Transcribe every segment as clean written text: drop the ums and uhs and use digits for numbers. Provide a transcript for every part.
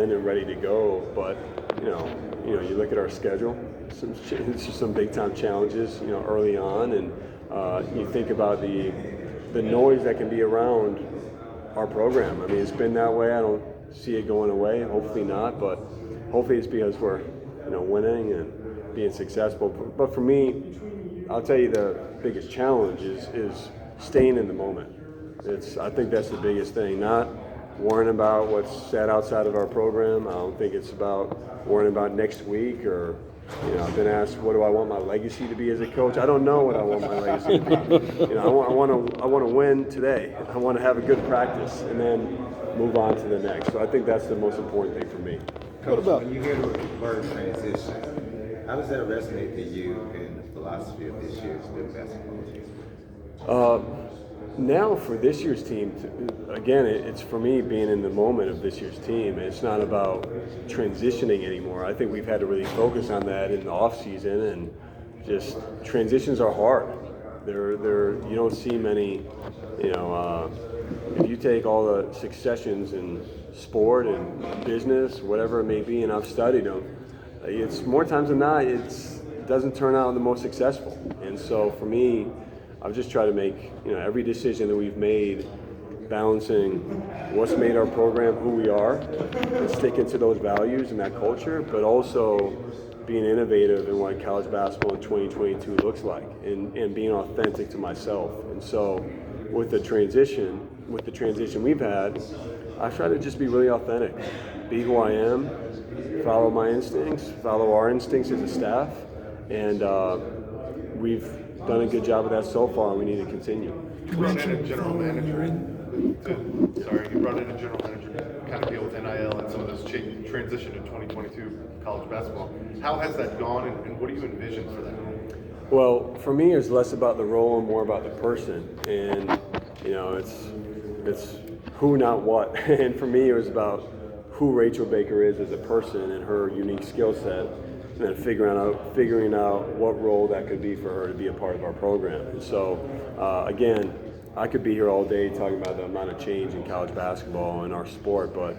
in and ready to go. But you look at our schedule, some big time challenges, early on, and you think about the noise that can be around our program. I mean, it's been that way. I don't see it going away. Hopefully not, but hopefully it's because we're winning and being successful. But for me, I'll tell you the biggest challenge is staying in the moment. I think that's the biggest thing. Not worrying about what's said outside of our program. I don't think it's about worrying about next week or. I've been asked, what do I want my legacy to be as a coach? I don't know what I want my legacy to be. I want to win today. I want to have a good practice and then move on to the next. So I think that's the most important thing for me. Coach, when you hear the word transition, how does that resonate to you in the philosophy of this year's good basketball team? Now for this year's team, again, it's for me being in the moment of this year's team. It's not about transitioning anymore. I think we've had to really focus on that in the off season, and just transitions are hard. You don't see many. If you take all the successions in sport and business, whatever it may be, and I've studied them, it's more times than not it doesn't turn out the most successful. And so for me, I've just tried to make every decision that we've made, balancing what's made our program who we are, and sticking to those values and that culture, but also being innovative in what college basketball in 2022 looks like, and being authentic to myself. And so, with the transition we've had, I try to just be really authentic, be who I am, follow my instincts, follow our instincts as a staff, and we've done a good job of that so far, and we need to continue. You brought in a general manager to kind of deal with NIL and some of this transition to 2022 college basketball. How has that gone, and what do you envision for that? Well, for me, it's less about the role and more about the person, and it's who, not what. And for me, it was about who Rachel Baker is as a person and her unique skill set, and then figuring out what role that could be for her to be a part of our program. And so, again, I could be here all day talking about the amount of change in college basketball and our sport, but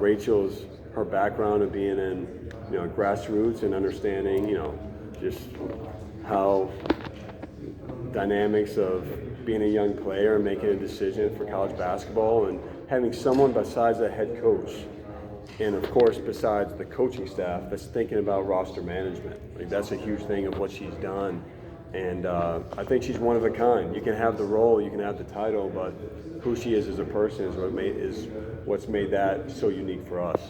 Rachel's, her background of being in grassroots and understanding just how dynamics of being a young player and making a decision for college basketball, and having someone besides a head coach, and of course besides the coaching staff, that's thinking about roster management. Like, that's a huge thing of what she's done, and I think she's one of a kind. You can have the role, you can have the title, but who she is as a person is what's made that so unique for us.